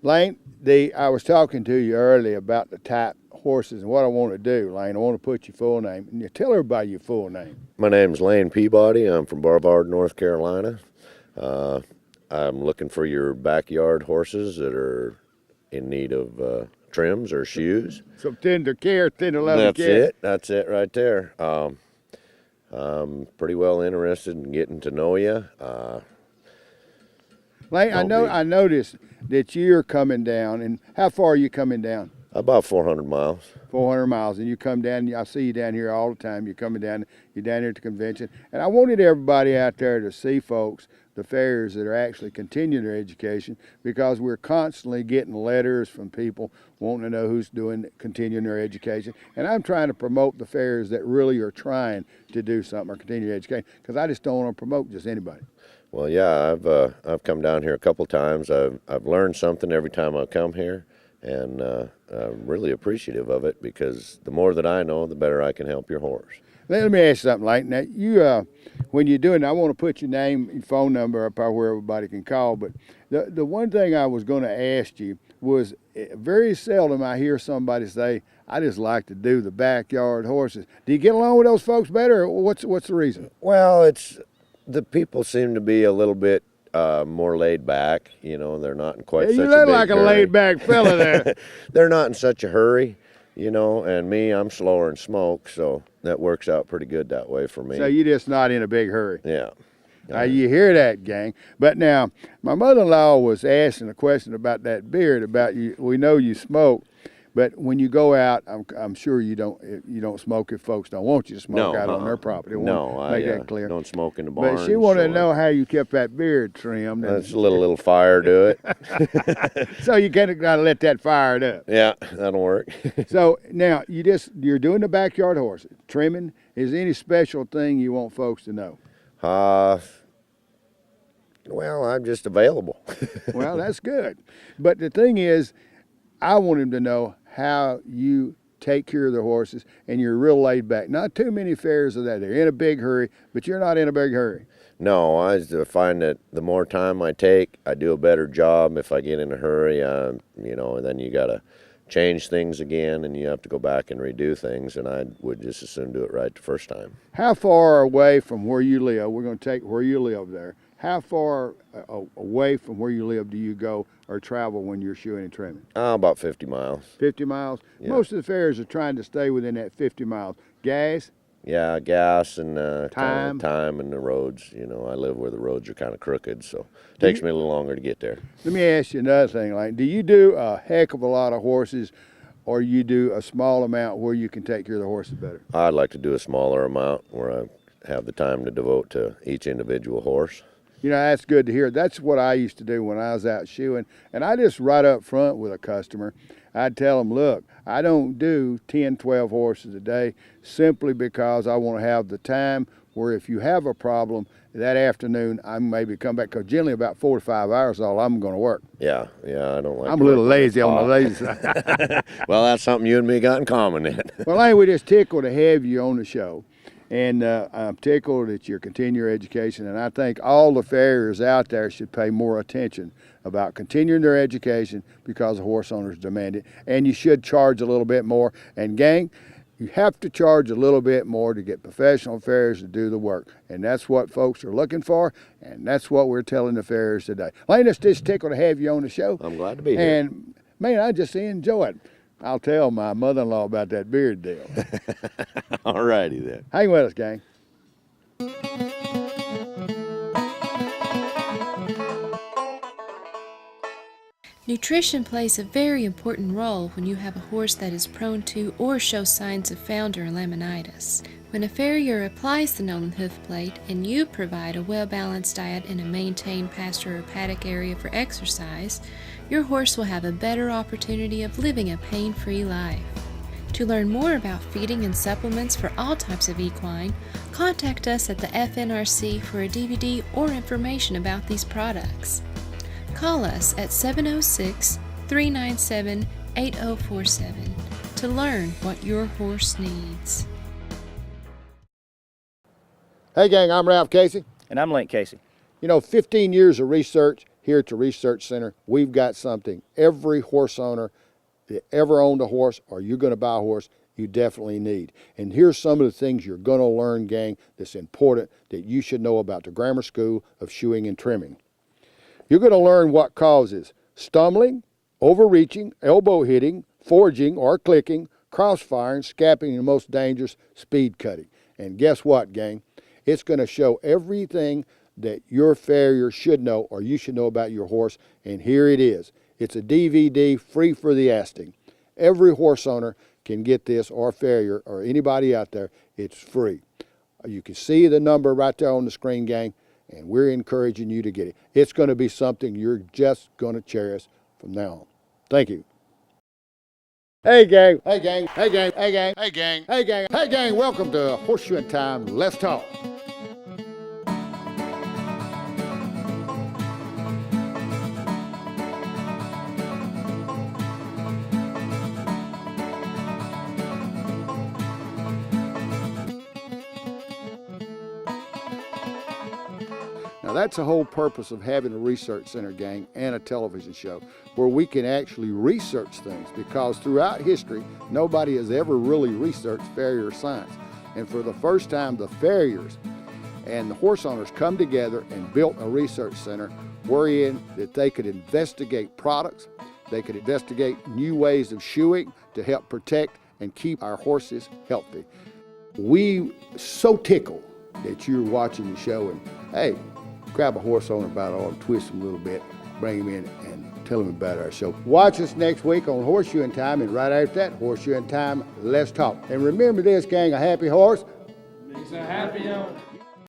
Lane, I was talking to you earlier about the type horses and what I want to do, Lane. I want to put your full name. And you tell everybody your full name. My name's Lane Peabody. I'm from Brevard, North Carolina. I'm looking for your backyard horses that are in need of trims or shoes. Some tender care, tender loving care. That's it right there. I'm pretty well interested in getting to know you. Lane, I noticed that you're coming down, and how far are you coming down? About 400 miles. 400 miles, and you come down, I see you down here all the time. You're coming down, you're down here at the convention. And I wanted everybody out there to see folks, the farriers that are actually continuing their education, because we're constantly getting letters from people wanting to know who's continuing their education. And I'm trying to promote the farriers that really are trying to do something or continue their education, because I just don't want to promote just anybody. Well, yeah, I've come down here a couple times. I've learned something every time I come here, and I'm really appreciative of it, because the more that I know, the better I can help your horse. Let me ask you something, Lane. Now, you, when you're doing it, I want to put your name and phone number up where everybody can call, but the one thing I was going to ask you was, very seldom I hear somebody say, I just like to do the backyard horses. Do you get along with those folks better, or what's the reason? Well, the people seem to be a little bit more laid back. You know, they're not in quite such a big hurry. You look like a laid back fella there. They're not in such a hurry, you know, and me, I'm slower in smoke, so that works out pretty good that way for me. So you're just not in a big hurry. Yeah. Now, you hear that, gang. But now, my mother-in-law was asking a question about that beard, about you. We know you smoke, but when you go out, I'm sure you don't smoke if folks don't want you to smoke out on their property. I that clear. Don't smoke in the barn. But she wanted to know how you kept that beard trimmed. That's a little fire to it. So you kind of got to let that fire it up. Yeah, that'll work. So now you're doing the backyard horses trimming. Is there any special thing you want folks to know? Well, I'm just available. Well, that's good. But the thing is, I want him to know how you take care of the horses, and you're real laid back. Not too many farriers are that. They're in a big hurry, but you're not in a big hurry. No, I find that the more time I take, I do a better job. If I get in a hurry, you know, and then you got to change things again, and you have to go back and redo things, and I would just as soon do it right the first time. How far away from where you live, we're going to take where you live there, how far away from where you live do you go or travel when you're shoeing and trimming? About 50 miles. 50 miles? Yeah. Most of the farriers are trying to stay within that 50 miles. Gas? Yeah, gas and time and the roads. You know, I live where the roads are kind of crooked, so it takes me a little longer to get there. Let me ask you another thing. Like, do you do a heck of a lot of horses, or you do a small amount where you can take care of the horses better? I'd like to do a smaller amount where I have the time to devote to each individual horse. You know, that's good to hear. That's what I used to do when I was out shoeing. And I just right up front with a customer, I'd tell them, look, I don't do 10, 12 horses a day simply because I want to have the time where if you have a problem that afternoon, I maybe come back, because generally about 4 to 5 hours is all I'm going to work. Yeah, I don't like I'm a little lazy on the lazy side. Well, that's something you and me got in common then. Well, anyway, we're just tickled to have you on the show. And I'm tickled that you continue your education, and I think all the farriers out there should pay more attention about continuing their education, because the horse owners demand it, and you should charge a little bit more. And gang, you have to charge a little bit more to get professional farriers to do the work, and that's what folks are looking for, and that's what we're telling the farriers today. Lane, it's just tickled to have you on the show. I'm glad to be here. And man, I just enjoy it. I'll tell my mother-in-law about that beard deal. All righty then. Hang with us, gang. Nutrition plays a very important role when you have a horse that is prone to or shows signs of founder and laminitis. When a farrier applies the Nolan hoof plate and you provide a well-balanced diet in a maintained pasture or paddock area for exercise, your horse will have a better opportunity of living a pain-free life. To learn more about feeding and supplements for all types of equine, contact us at the FNRC for a DVD or information about these products. Call us at 706-397-8047 to learn what your horse needs. Hey gang, I'm Ralph Casey. And I'm Link Casey. You know, 15 years of research here at the Research Center. We've got something every horse owner that ever owned a horse or you're going to buy a horse, you definitely need. And here's some of the things you're going to learn, gang, that's important that you should know about the Grammar School of Shoeing and Trimming. You're going to learn what causes stumbling, overreaching, elbow hitting, forging or clicking, crossfiring, scapping, and the most dangerous, speed cutting. And guess what, gang? It's going to show everything that your farrier should know or you should know about your horse, and here it is. It's a DVD free for the asking. Every horse owner can get this, or farrier, or anybody out there. It's free. You can see the number right there on the screen, gang, and we're encouraging you to get it. It's going to be something you're just going to cherish from now on. Thank you. Hey gang, hey gang, hey gang, hey gang, hey gang, hey gang, hey gang, welcome to Horseshoe'en Time, Let's Talk. Now that's the whole purpose of having a research center, gang, and a television show where we can actually research things, because throughout history nobody has ever really researched farrier science. And for the first time, the farriers and the horse owners come together and built a research center wherein that they could investigate products, they could investigate new ways of shoeing to help protect and keep our horses healthy. We so tickled that you're watching the show, and hey, grab a horse owner by the arm, twist him a little bit, bring him in, and tell him about our show. Watch us next week on Horseshoe'en Time, and right after that, Horseshoe'en Time, Let's Talk. And remember this, gang, a happy horse makes a happy owner.